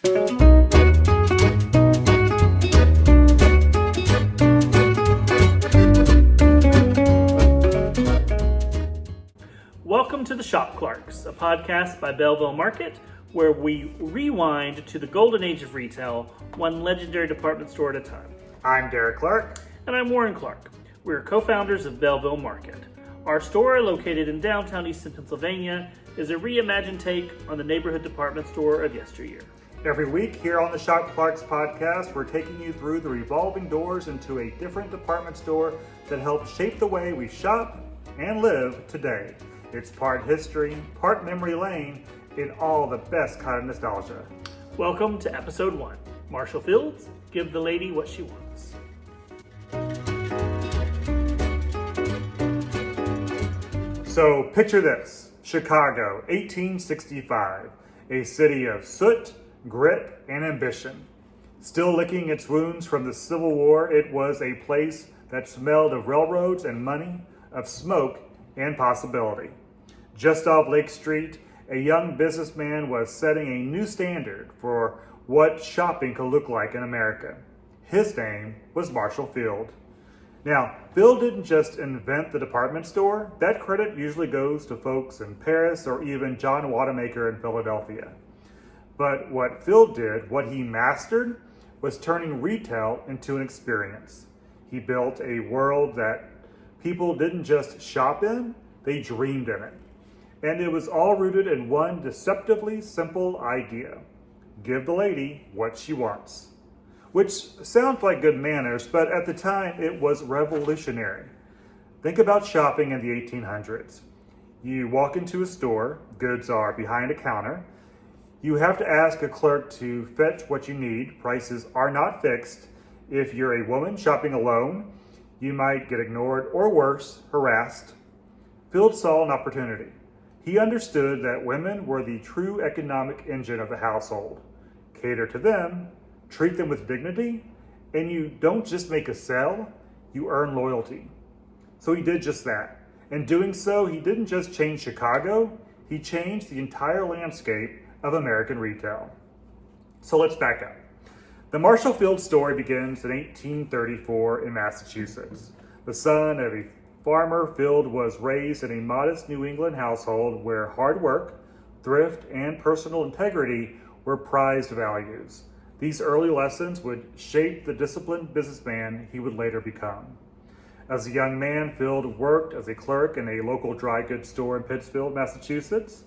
Welcome to the Shop Clarks, a podcast by Belleville Market, where we rewind to the golden age of retail, one legendary department store at a time. I'm Derrick Clark. And I'm Warren Clark. We're co-founders of Belleville Market. Our store, located in downtown Easton, Pennsylvania, is a reimagined take on the neighborhood department store of yesteryear. Every week here on the Shop Clarks podcast, we're taking you through the revolving doors into a different department store that helps shape the way we shop and live today. It's part history, part memory lane, and all the best kind of nostalgia. Welcome to episode 1. Marshall Fields, Give the Lady What She Wants. So picture this, Chicago, 1865, a city of soot, grit, and ambition. Still licking its wounds from the Civil War, it was a place that smelled of railroads and money, of smoke and possibility. Just off Lake Street, a young businessman was setting a new standard for what shopping could look like in America. His name was Marshall Field. Now, Field didn't just invent the department store. That credit usually goes to folks in Paris or even John Wanamaker in Philadelphia. But what Field did, what he mastered, was turning retail into an experience. He built a world that people didn't just shop in, they dreamed in it. And it was all rooted in one deceptively simple idea. Give the lady what she wants. Which sounds like good manners, but at the time it was revolutionary. Think about shopping in the 1800s. You walk into a store, goods are behind a counter. You have to ask a clerk to fetch what you need. Prices are not fixed. If you're a woman shopping alone, you might get ignored or worse, harassed. Field saw an opportunity. He understood that women were the true economic engine of the household. Cater to them, treat them with dignity, and you don't just make a sale, you earn loyalty. So he did just that. In doing so, he didn't just change Chicago, he changed the entire landscape of American retail. So let's back up. The Marshall Field story begins in 1834 in Massachusetts. The son of a farmer, Field was raised in a modest New England household where hard work, thrift, and personal integrity were prized values. These early lessons would shape the disciplined businessman he would later become. As a young man, Field worked as a clerk in a local dry goods store in Pittsfield, Massachusetts.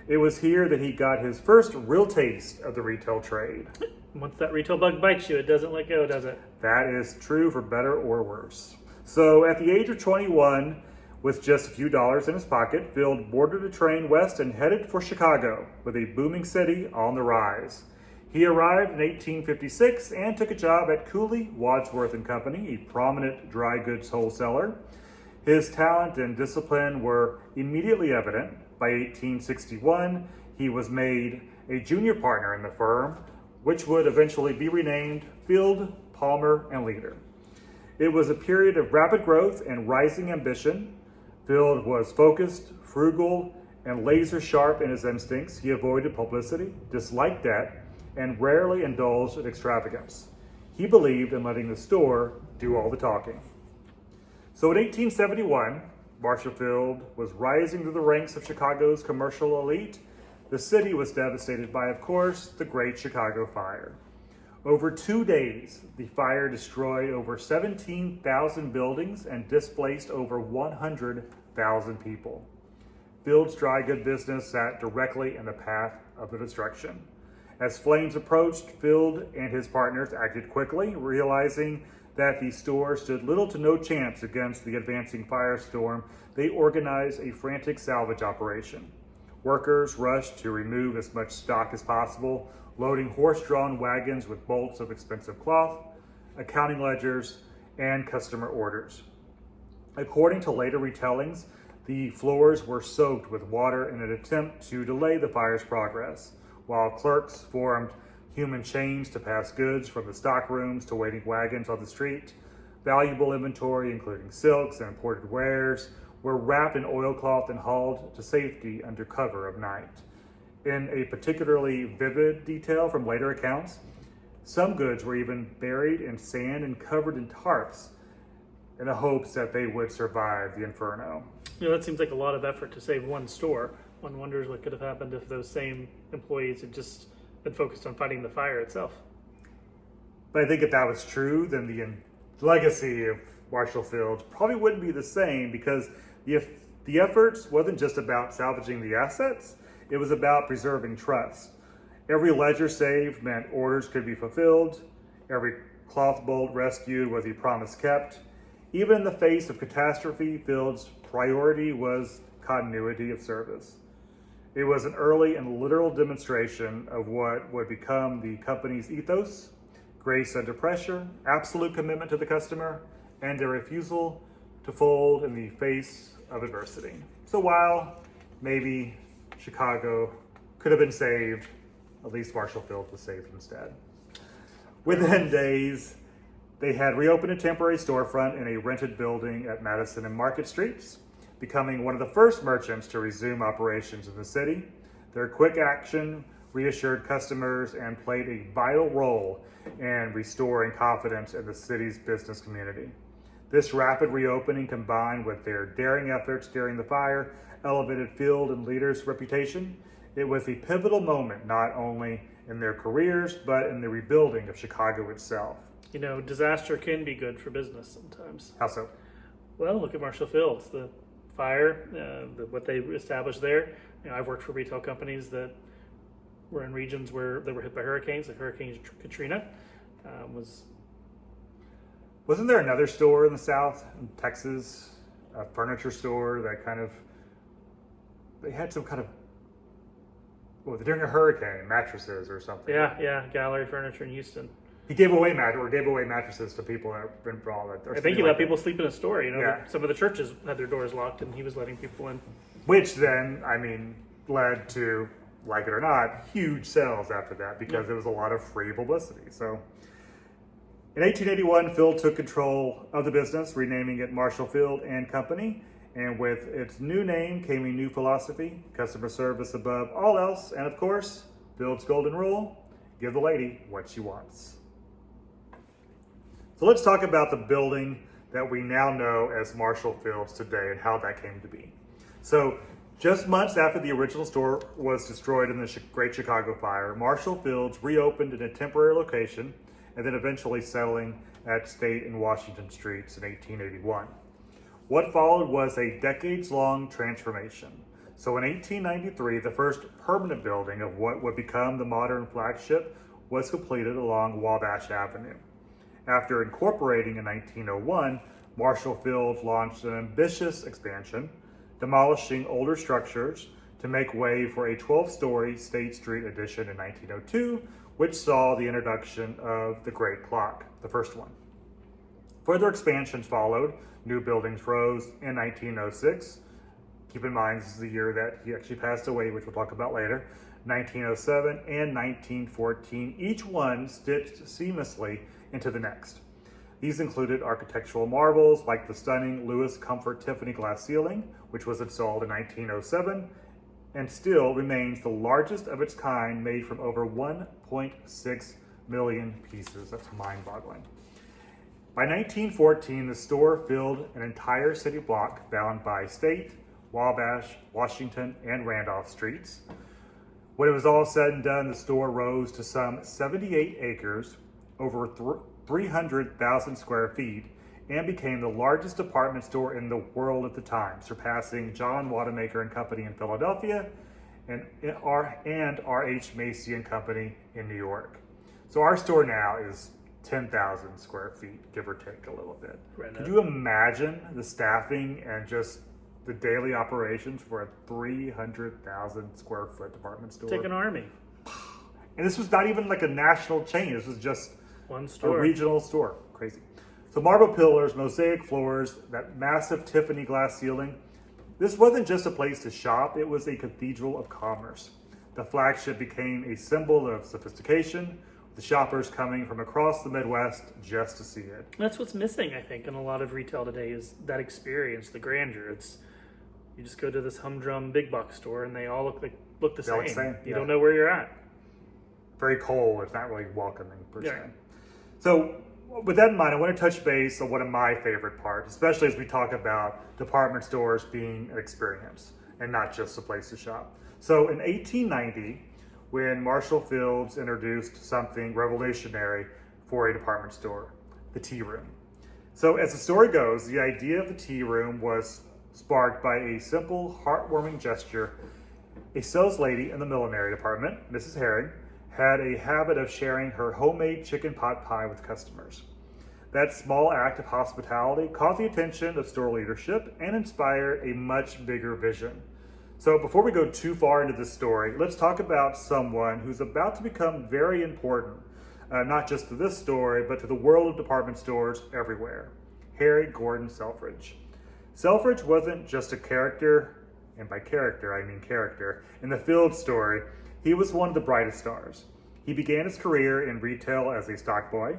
It was here that he got his first real taste of the retail trade. Once that retail bug bites you, it doesn't let go, does it? That is true for better or worse. So at the age of 21, with just a few dollars in his pocket, Field boarded a train west and headed for Chicago, with a booming city on the rise. He arrived in 1856 and took a job at Cooley, Wadsworth and Company, a prominent dry goods wholesaler. His talent and discipline were immediately evident. By 1861, he was made a junior partner in the firm, which would eventually be renamed Field, Palmer, and Leader. It was a period of rapid growth and rising ambition. Field was focused, frugal, and laser sharp in his instincts. He avoided publicity, disliked debt, and rarely indulged in extravagance. He believed in letting the store do all the talking. So in 1871, Marshall Field was rising through the ranks of Chicago's commercial elite. The city was devastated by, of course, the Great Chicago Fire. Over 2 days, the fire destroyed over 17,000 buildings and displaced over 100,000 people. Field's dry good business sat directly in the path of the destruction. As flames approached, Field and his partners acted quickly, realizing that the store stood little to no chance against the advancing firestorm. They organized a frantic salvage operation. Workers rushed to remove as much stock as possible, loading horse-drawn wagons with bolts of expensive cloth, accounting ledgers, and customer orders. According to later retellings, the floors were soaked with water in an attempt to delay the fire's progress, while clerks formed human chains to pass goods from the stock rooms to waiting wagons on the street. Valuable inventory, including silks and imported wares, were wrapped in oilcloth and hauled to safety under cover of night. In a particularly vivid detail from later accounts, some goods were even buried in sand and covered in tarps in the hopes that they would survive the inferno. That seems like a lot of effort to save one store. One wonders what could have happened if those same employees had just been focused on fighting the fire itself. But I think if that was true, then the legacy of Marshall Fields probably wouldn't be the same, because the efforts wasn't just about salvaging the assets, it was about preserving trust. Every ledger saved meant orders could be fulfilled. Every cloth bolt rescued was a promise kept. Even in the face of catastrophe, Fields' priority was continuity of service. It was an early and literal demonstration of what would become the company's ethos: grace under pressure, absolute commitment to the customer, and a refusal to fold in the face of adversity. So while maybe Chicago could have been saved, at least Marshall Fields was saved instead. Within days, they had reopened a temporary storefront in a rented building at Madison and Market Streets, becoming one of the first merchants to resume operations in the city. Their quick action reassured customers and played a vital role in restoring confidence in the city's business community. This rapid reopening, combined with their daring efforts during the fire, elevated Field and leaders' reputation. It was a pivotal moment not only in their careers, but in the rebuilding of Chicago itself. Disaster can be good for business sometimes. How so? Well, look at Marshall Fields. The fire, what they established there. I've worked for retail companies that were in regions where they were hit by hurricanes, like Hurricane Katrina. Wasn't there another store in the South, in Texas, a furniture store that they had some kind of, during a hurricane, mattresses or something? Yeah, Gallery Furniture in Houston. He gave away mattresses to people that had been brought. I think he let people sleep in a store. Yeah. Some of the churches had their doors locked, and he was letting people in. Which then, led to, like it or not, huge sales after that, because there was a lot of free publicity. So, in 1881, Field took control of the business, renaming it Marshall Field and Company. And with its new name came a new philosophy: customer service above all else. And of course, Field's golden rule: give the lady what she wants. So let's talk about the building that we now know as Marshall Fields today and how that came to be. So just months after the original store was destroyed in the Great Chicago Fire, Marshall Fields reopened in a temporary location and then eventually settling at State and Washington Streets in 1881. What followed was a decades-long transformation. So in 1893, the first permanent building of what would become the modern flagship was completed along Wabash Avenue. After incorporating in 1901, Marshall Fields launched an ambitious expansion, demolishing older structures to make way for a 12-story State Street addition in 1902, which saw the introduction of the Great Clock, the first one. Further expansions followed. New buildings rose in 1906. Keep in mind, this is the year that he actually passed away, which we'll talk about later. 1907 and 1914, each one stitched seamlessly into the next. These included architectural marvels like the stunning Lewis Comfort Tiffany glass ceiling, which was installed in 1907 and still remains the largest of its kind, made from over 1.6 million pieces. That's mind-boggling. By 1914, the store filled an entire city block bound by State, Wabash, Washington, and Randolph streets. When it was all said and done, the store rose to some 78 acres, over 300,000 square feet, and became the largest department store in the world at the time, surpassing John Wanamaker and Company in Philadelphia and R.H. Macy and Company in New York. So our store now is 10,000 square feet, give or take a little bit. Could you imagine the staffing and just the daily operations for a 300,000 square foot department store? Take an army. And this was not even like a national chain. This was just one store, a regional store. Crazy. So marble pillars, mosaic floors, that massive Tiffany glass ceiling. This wasn't just a place to shop. It was a cathedral of commerce. The flagship became a symbol of sophistication, the shoppers coming from across the Midwest just to see it. That's what's missing, I think, in a lot of retail today, is that experience, the grandeur. You just go to this humdrum big box store and they all look like look the They all same. look the same, You yeah. don't know where you're at. Very cold. It's not really welcoming per se. Yeah. So with that in mind, I want to touch base on one of my favorite parts, especially as we talk about department stores being an experience and not just a place to shop. So in 1890, when Marshall Fields introduced something revolutionary for a department store, the tea room. So as the story goes, the idea of the tea room was sparked by a simple, heartwarming gesture. A sales lady in the millinery department, Mrs. Herring, had a habit of sharing her homemade chicken pot pie with customers. That small act of hospitality caught the attention of store leadership and inspired a much bigger vision. So before we go too far into this story, let's talk about someone who's about to become very important, not just to this story, but to the world of department stores everywhere. Harry Gordon Selfridge. Selfridge wasn't just a character, and by character I mean character, in the Fields story. He was one of the brightest stars. He began his career in retail as a stock boy.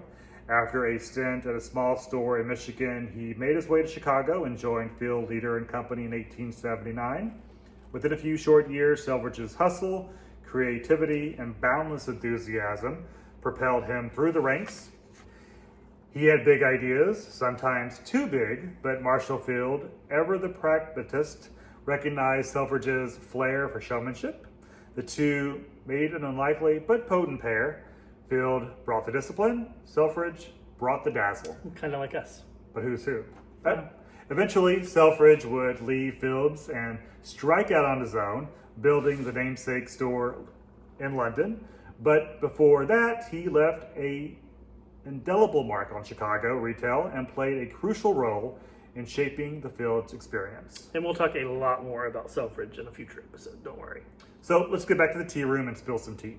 After a stint at a small store in Michigan, he made his way to Chicago and joined Field Leader and Company in 1879. Within a few short years, Selfridge's hustle, creativity, and boundless enthusiasm propelled him through the ranks. He had big ideas, sometimes too big, but Marshall Field, ever the pragmatist, recognized Selfridge's flair for showmanship. The two made an unlikely but potent pair. Field brought the discipline, Selfridge brought the dazzle. Kind of like us. But who's who? Eventually, Selfridge would leave Fields and strike out on his own, building the namesake store in London. But before that, he left an indelible mark on Chicago retail and played a crucial role in shaping the Fields experience. And we'll talk a lot more about Selfridge in a future episode, don't worry. So let's get back to the tea room and spill some tea.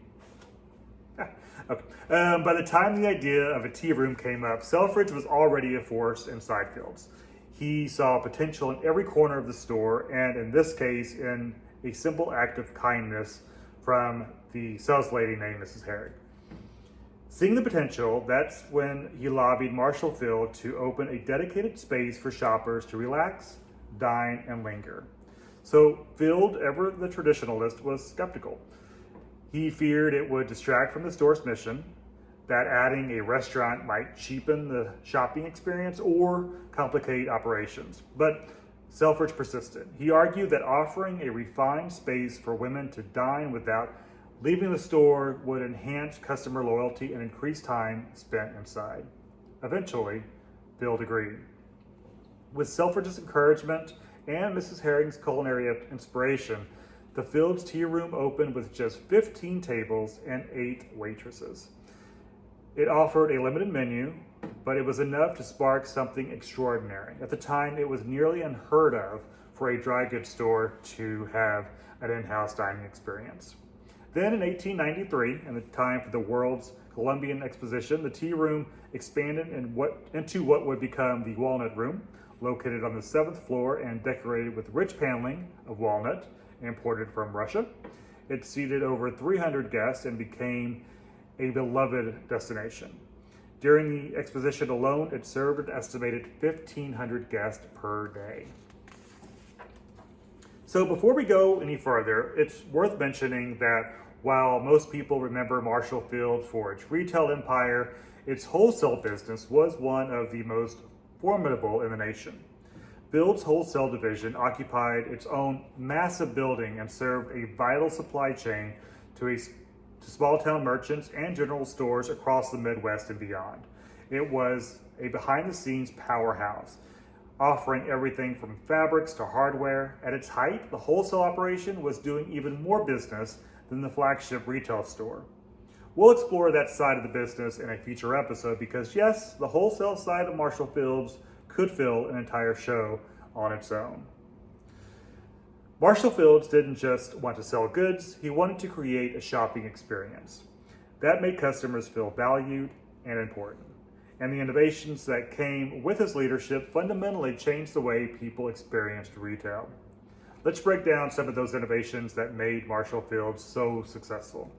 Okay. By the time the idea of a tea room came up, Selfridge was already a force inside Fields. He saw potential in every corner of the store, and in this case, in a simple act of kindness from the sales lady named Mrs. Herring. Seeing the potential, that's when he lobbied Marshall Field to open a dedicated space for shoppers to relax, dine, and linger. So Field, ever the traditionalist, was skeptical. He feared it would distract from the store's mission, that adding a restaurant might cheapen the shopping experience or complicate operations. But Selfridge persisted. He argued that offering a refined space for women to dine without leaving the store would enhance customer loyalty and increase time spent inside. Eventually, Field agreed. With Selfridge's encouragement and Mrs. Herring's culinary inspiration, the Fields Tea Room opened with just 15 tables and 8 waitresses. It offered a limited menu, but it was enough to spark something extraordinary. At the time, it was nearly unheard of for a dry goods store to have an in-house dining experience. Then in 1893, in the time for the World's Columbian Exposition, the tea room expanded into what would become the Walnut Room, located on the 7th floor and decorated with rich paneling of walnut imported from Russia. It seated over 300 guests and became a beloved destination. During the exposition alone, it served an estimated 1,500 guests per day. So before we go any further, it's worth mentioning that while most people remember Marshall Field for its retail empire, its wholesale business was one of the most formidable in the nation. Field's wholesale division occupied its own massive building and served a vital supply chain to small-town merchants and general stores across the Midwest and beyond. It was a behind-the-scenes powerhouse, offering everything from fabrics to hardware. At its height, the wholesale operation was doing even more business than the flagship retail store. We'll explore that side of the business in a future episode because, yes, the wholesale side of Marshall Fields could fill an entire show on its own. Marshall Fields didn't just want to sell goods, he wanted to create a shopping experience. That made customers feel valued and important. And the innovations that came with his leadership fundamentally changed the way people experienced retail. Let's break down some of those innovations that made Marshall Fields so successful.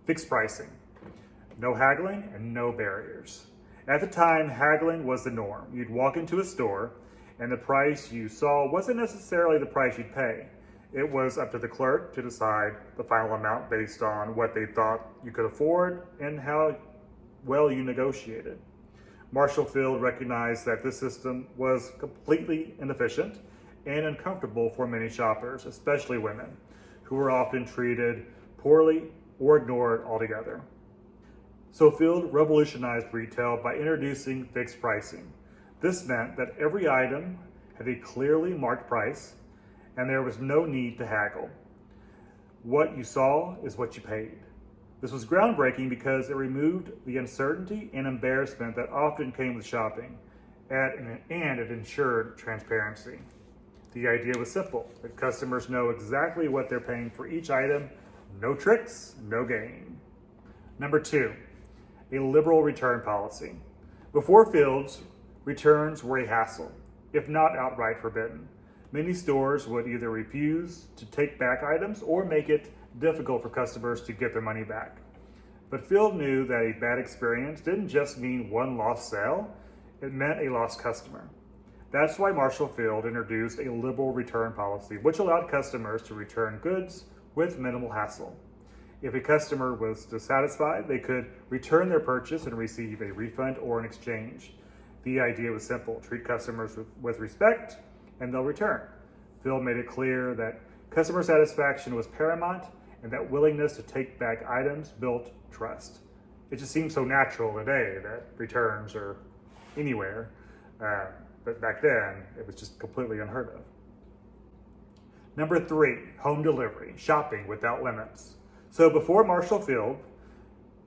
Fixed pricing. No haggling and no barriers. At the time, haggling was the norm. You'd walk into a store, and the price you saw wasn't necessarily the price you'd pay. It was up to the clerk to decide the final amount based on what they thought you could afford and how well you negotiated. Marshall Field recognized that this system was completely inefficient and uncomfortable for many shoppers, especially women, who were often treated poorly or ignored altogether. So Field revolutionized retail by introducing fixed pricing. This meant that every item had a clearly marked price and there was no need to haggle. What you saw is what you paid. This was groundbreaking because it removed the uncertainty and embarrassment that often came with shopping, and it ensured transparency. The idea was simple, that customers know exactly what they're paying for each item, no tricks, no game. Number 2, a liberal return policy. Before Fields, returns were a hassle, if not outright forbidden. Many stores would either refuse to take back items or make it difficult for customers to get their money back. But Field knew that a bad experience didn't just mean one lost sale, it meant a lost customer. That's why Marshall Field introduced a liberal return policy, which allowed customers to return goods with minimal hassle. If a customer was dissatisfied, they could return their purchase and receive a refund or an exchange. The idea was simple: treat customers with respect and they'll return. Field made it clear that customer satisfaction was paramount and that willingness to take back items built trust. It just seems so natural today that returns are anywhere, but back then it was just completely unheard of. Number 3, home delivery, shopping without limits. So before Marshall Field,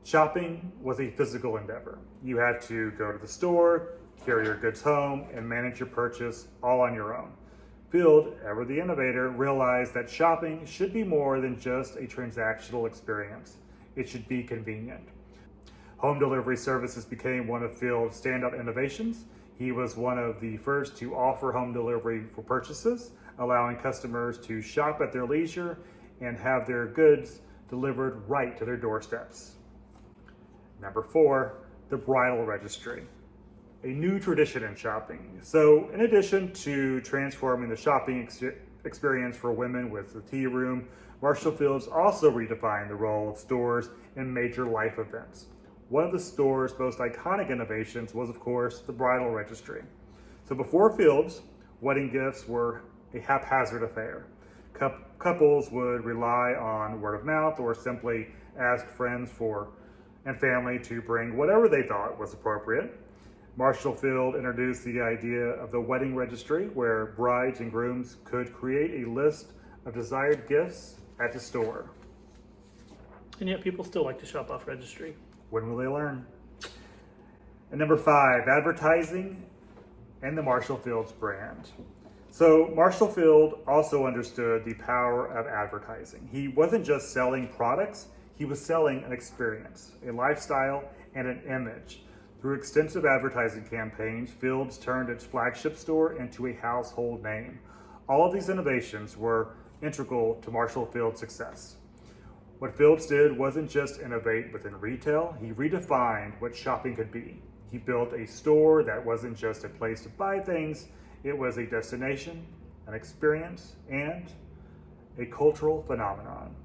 shopping was a physical endeavor. You had to go to the store, carry your goods home, and manage your purchase all on your own. Field, ever the innovator, realized that shopping should be more than just a transactional experience. It should be convenient. Home delivery services became one of Field's standout innovations. He was one of the first to offer home delivery for purchases, allowing customers to shop at their leisure and have their goods delivered right to their doorsteps. Number 4, the bridal registry. A new tradition in shopping. So in addition to transforming the shopping experience for women with the tea room, Marshall Fields also redefined the role of stores in major life events. One of the store's most iconic innovations was, of course, the bridal registry. So before Fields, wedding gifts were a haphazard affair. Couples would rely on word of mouth or simply ask friends and family to bring whatever they thought was appropriate. Marshall Field introduced the idea of the wedding registry, where brides and grooms could create a list of desired gifts at the store. And yet people still like to shop off registry. When will they learn? And number 5, advertising and the Marshall Fields brand. So Marshall Field also understood the power of advertising. He wasn't just selling products, he was selling an experience, a lifestyle, and an image. Through extensive advertising campaigns, Fields turned its flagship store into a household name. All of these innovations were integral to Marshall Field's success. What Fields did wasn't just innovate within retail, he redefined what shopping could be. He built a store that wasn't just a place to buy things, it was a destination, an experience, and a cultural phenomenon.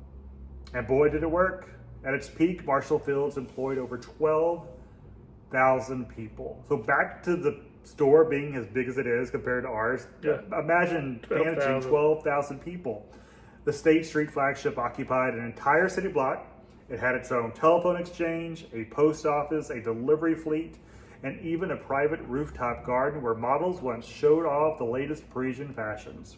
And boy, did it work. At its peak, Marshall Fields employed over 12,000 people. So back to the store being as big as it is compared to ours, imagine managing 12,000 people. The State Street flagship occupied an entire city block. It had its own telephone exchange, a post office, a delivery fleet, and even a private rooftop garden where models once showed off the latest Parisian fashions.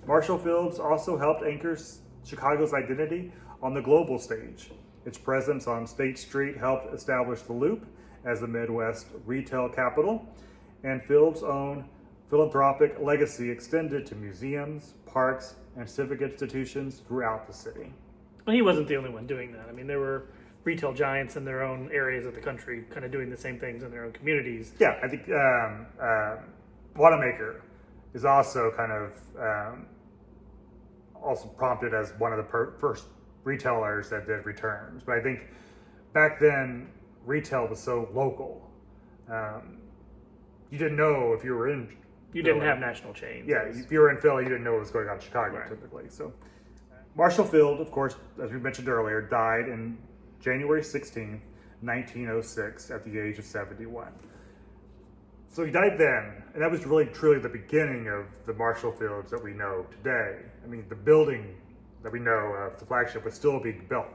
Marshall Fields also helped anchor Chicago's identity on the global stage. Its presence on State Street helped establish the Loop as the Midwest retail capital, and Fields' own philanthropic legacy extended to museums, parks, and civic institutions throughout the city. Well, he wasn't the only one doing that. I mean, there were retail giants in their own areas of the country kind of doing the same things in their own communities. Yeah, I think Wanamaker is also kind of also prompted as one of the first retailers that did returns. But I think back then, retail was so local. You didn't know if you were in You didn't have national chains. Yeah, if you were in Philly, you didn't know what was going on in Chicago typically. So Marshall Field, of course, as we mentioned earlier, died in January 16th, 1906 at the age of 71. So he died then, and that was really truly the beginning of the Marshall Fields that we know today. I mean, the building that we know of, the flagship, was still being built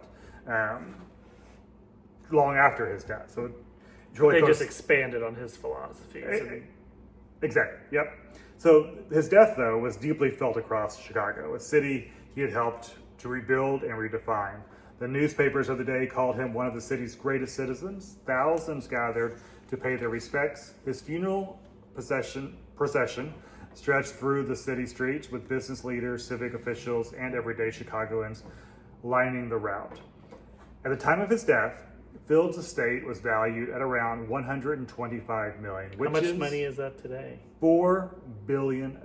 long after his death. So it's really they just expanded on his philosophies. Exactly, yep. So his death, though, was deeply felt across Chicago, a city he had helped to rebuild and redefine. The newspapers of the day called him one of the city's greatest citizens. Thousands gathered to pay their respects. His funeral procession stretched through the city streets with business leaders, civic officials, and everyday Chicagoans lining the route. At the time of his death, Field's estate was valued at around $125 million. Which How much money is that today? $4 billion.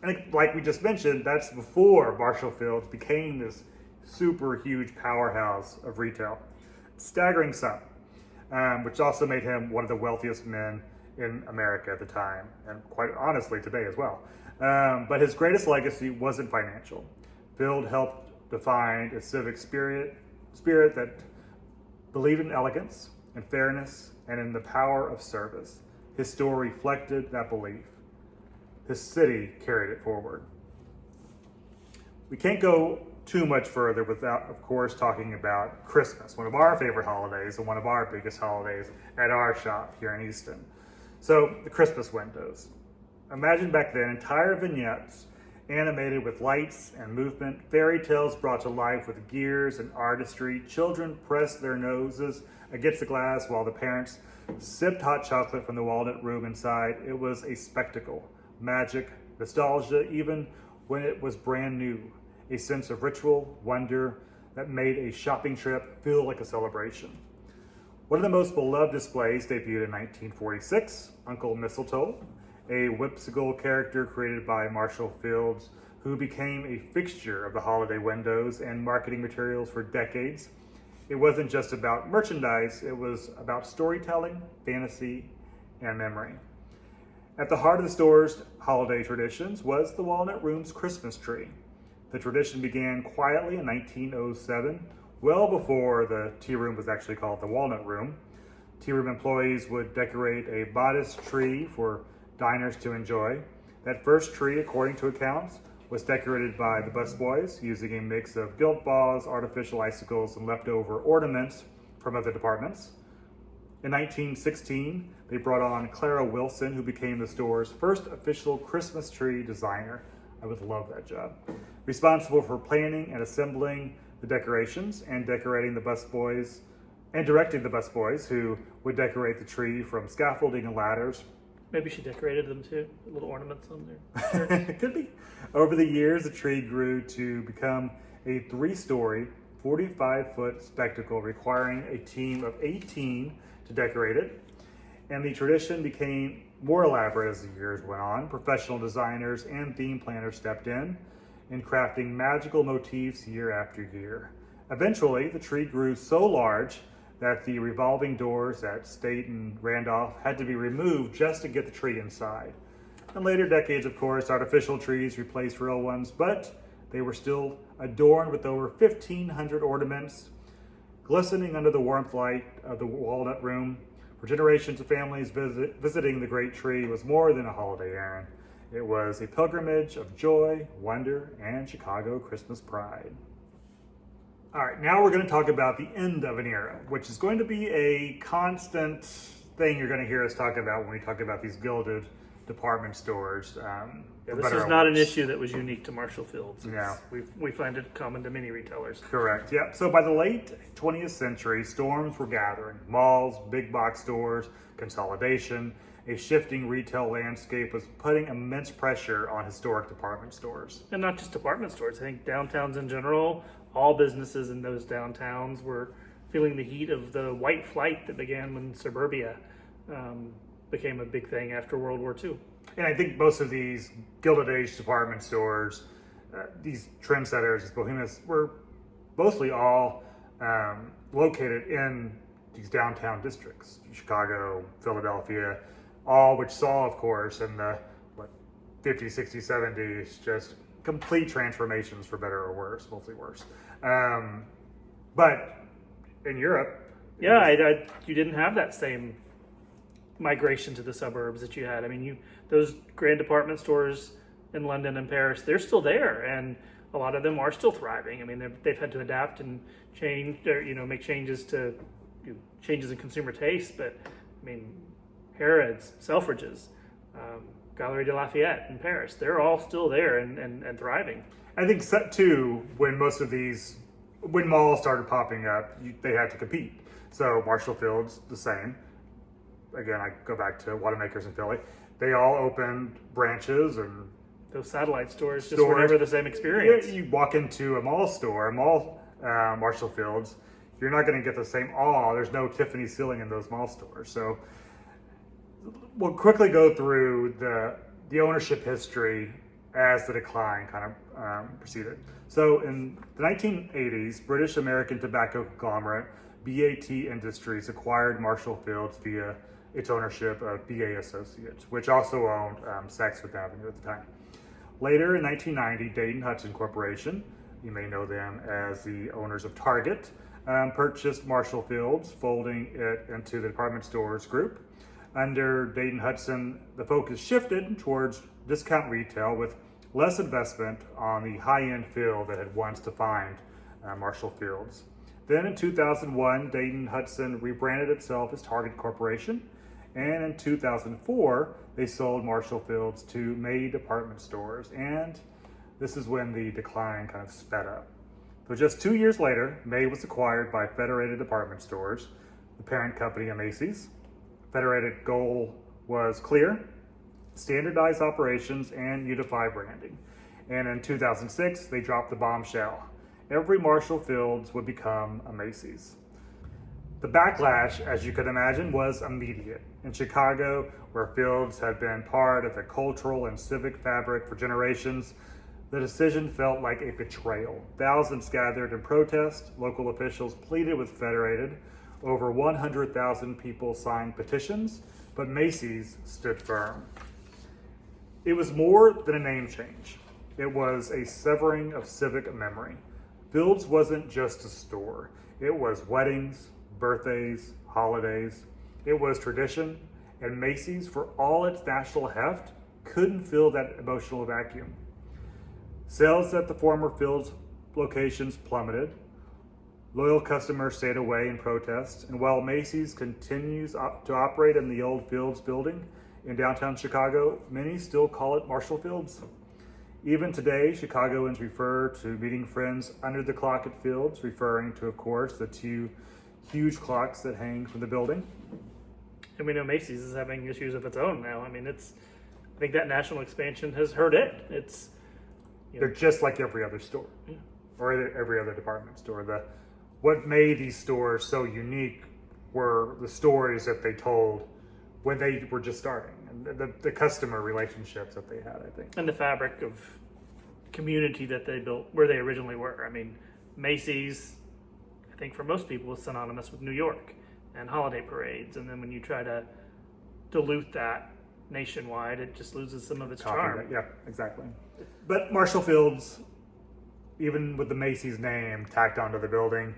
And like we just mentioned, that's before Marshall Fields became this super huge powerhouse of retail. Staggering sum, which also made him one of the wealthiest men in America at the time, and quite honestly today as well. But his greatest legacy wasn't financial. Field helped define a civic spirit that believed in elegance and fairness and in the power of service. His story reflected that belief. His city carried it forward. We can't go too much further without, of course, talking about Christmas, one of our favorite holidays and one of our biggest holidays at our shop here in Easton. So, the Christmas windows. Imagine back then, entire vignettes animated with lights and movement, fairy tales brought to life with gears and artistry. Children pressed their noses against the glass while the parents sipped hot chocolate from the walnut room inside. It was a spectacle, magic, nostalgia, even when it was brand new. A sense of ritual, wonder that made a shopping trip feel like a celebration. One of the most beloved displays debuted in 1946, Uncle Mistletoe, a whimsical character created by Marshall Fields, who became a fixture of the holiday windows and marketing materials for decades. It wasn't just about merchandise, it was about storytelling, fantasy, and memory. At the heart of the store's holiday traditions was the Walnut Room's Christmas tree. The tradition began quietly in 1907, well before the tea room was actually called the Walnut Room. Tea room employees would decorate a bodice tree for diners to enjoy. That first tree, according to accounts, was decorated by the busboys using a mix of gilt balls, artificial icicles, and leftover ornaments from other departments. In 1916, they brought on Clara Wilson, who became the store's first official Christmas tree designer. I would love that job. Responsible for planning and assembling the decorations and decorating the busboys and directing the busboys who would decorate the tree from scaffolding and ladders. Maybe she decorated them too, little ornaments on there. Could be. Over the years, the tree grew to become a 3-story, 45-foot spectacle requiring a team of 18 to decorate it. And the tradition became more elaborate as the years went on. Professional designers and theme planners stepped in crafting magical motifs year after year. Eventually, the tree grew so large that the revolving doors at State and Randolph had to be removed just to get the tree inside. In later decades, of course, artificial trees replaced real ones, but they were still adorned with over 1,500 ornaments, glistening under the warmth light of the Walnut Room. For generations of families, visiting the great tree was more than a holiday errand. It was a pilgrimage of joy, wonder, and Chicago Christmas pride. All right, now we're going to talk about the end of an era, which is going to be a constant thing you're going to hear us talk about when we talk about these gilded department stores. This is not an issue that was unique to Marshall Fields. No. We find it common to many retailers. Correct, yeah. So by the late 20th century, storms were gathering. Malls, big box stores, consolidation, a shifting retail landscape was putting immense pressure on historic department stores. And not just department stores. I think downtowns in general, all businesses in those downtowns were feeling the heat of the white flight that began when suburbia became a big thing after World War II. And I think most of these Gilded Age department stores, these trendsetters, these bohemians, were mostly all located in these downtown districts, Chicago, Philadelphia, all which saw, of course, in the 50s, 60s, 70s, just complete transformations for better or worse, mostly worse. But in Europe, you didn't have that same migration to the suburbs that you had. I mean, those grand department stores in London and Paris, they're still there, and a lot of them are still thriving. I mean, they've had to adapt and change, or make changes to changes in consumer taste. But I mean, Harrods, Selfridges, Galeries de Lafayette in Paris, they're all still there and thriving. I think set too, when malls started popping up, they had to compete. So Marshall Field's the same. Again, I go back to Watermakers in Philly. They all opened branches, and those satellite stores just were never the same experience. You walk into a mall store, Marshall Field's, you're not going to get the same awe. There's no Tiffany ceiling in those mall stores. So we'll quickly go through the ownership history as the decline kind of proceeded. So in the 1980s, British American tobacco conglomerate BAT Industries acquired Marshall Field's via its ownership of BA Associates, which also owned Saks Fifth Avenue at the time. Later in 1990, Dayton-Hudson Corporation, you may know them as the owners of Target, purchased Marshall Field's, folding it into the department stores group. Under Dayton-Hudson, the focus shifted towards discount retail with less investment on the high-end feel that had once defined Marshall Field's. Then in 2001, Dayton-Hudson rebranded itself as Target Corporation, and in 2004, they sold Marshall Field's to May department stores, and this is when the decline kind of sped up. So just 2 years later, May was acquired by Federated Department Stores, the parent company of Macy's. Federated goal was clear: standardize operations and unify branding. And in 2006, they dropped the bombshell. Every Marshall Field's would become a Macy's. The backlash, as you could imagine, was immediate. In Chicago, where Field's had been part of the cultural and civic fabric for generations, the decision felt like a betrayal. Thousands gathered in protest. Local officials pleaded with Federated. Over 100,000 people signed petitions, but Macy's stood firm. It was more than a name change. It was a severing of civic memory. Field's wasn't just a store. It was weddings, birthdays, holidays. It was tradition, and Macy's, for all its national heft, couldn't fill that emotional vacuum. Sales at the former Field's locations plummeted. Loyal customers stayed away in protest, and while Macy's continues to operate in the old Field's building in downtown Chicago, many still call it Marshall Field's. Even today, Chicagoans refer to meeting friends under the clock at Field's, referring to, of course, the two huge clocks that hang from the building. And we know Macy's is having issues of its own now. I mean, I think that national expansion has hurt it. They're just like every other store, or every other department store. What made these stores so unique were the stories that they told when they were just starting, and the customer relationships that they had, I think. And the fabric of community that they built where they originally were. I mean, Macy's, I think for most people, is synonymous with New York and holiday parades. And then when you try to dilute that nationwide, it just loses some of its charm. Yeah, exactly. But Marshall Field's, even with the Macy's name tacked onto the building,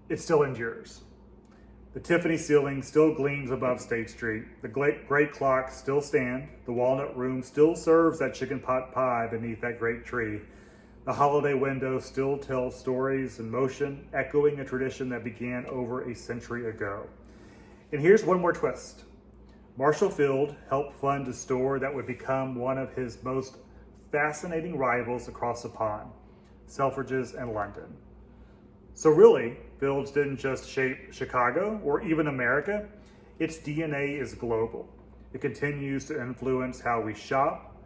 it still endures. The Tiffany ceiling still gleams above State Street. The great clocks still stand. The walnut room still serves that chicken pot pie beneath that great tree. The holiday window still tells stories in motion, echoing a tradition that began over a century ago. And here's one more twist. Marshall Field helped fund a store that would become one of his most fascinating rivals across the pond, Selfridges and London. So really, Field's didn't just shape Chicago or even America. Its DNA is global. It continues to influence how we shop,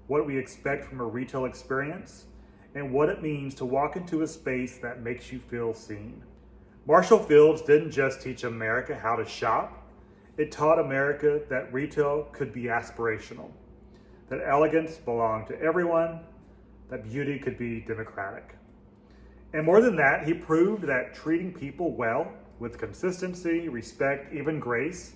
what we expect from a retail experience, and what it means to walk into a space that makes you feel seen. Marshall Field's didn't just teach America how to shop. It taught America that retail could be aspirational, that elegance belonged to everyone, that beauty could be democratic. And more than that, he proved that treating people well, with consistency, respect, even grace,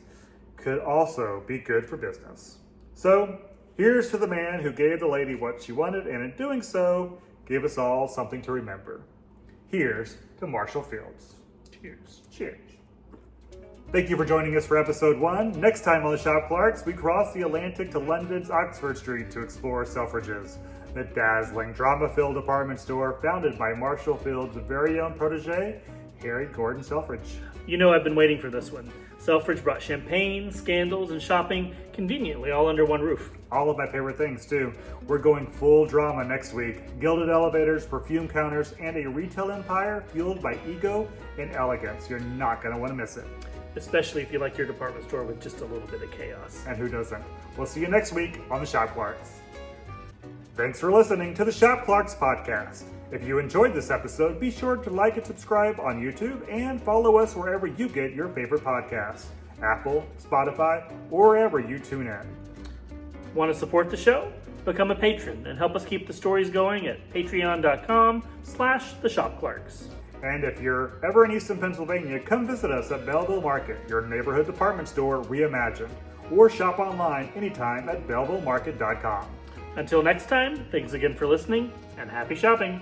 could also be good for business. So Here's to the man who gave the lady what she wanted, and in doing so, gave us all something to remember. Here's to Marshall Fields. Cheers. Cheers. Thank you for joining us for episode 1. Next time on the Shop Clarks, we cross the Atlantic to London's Oxford Street to explore Selfridges, the dazzling, drama-filled department store founded by Marshall Fields' very own protege, Harry Gordon Selfridge. You know I've been waiting for this one. Selfridge brought champagne, scandals, and shopping conveniently all under one roof. All of my favorite things, too. We're going full drama next week. Gilded elevators, perfume counters, and a retail empire fueled by ego and elegance. You're not going to want to miss it. Especially if you like your department store with just a little bit of chaos. And who doesn't? We'll see you next week on the Shop Clarks. Thanks for listening to the Shop Clarks podcast. If you enjoyed this episode, be sure to like and subscribe on YouTube and follow us wherever you get your favorite podcasts. Apple, Spotify, or wherever you tune in. Want to support the show? Become a patron and help us keep the stories going at patreon.com/theshopclarks. And if you're ever in Easton, Pennsylvania, come visit us at Belleville Market, your neighborhood department store reimagined. Or shop online anytime at bellevillemarket.com. Until next time, thanks again for listening and happy shopping.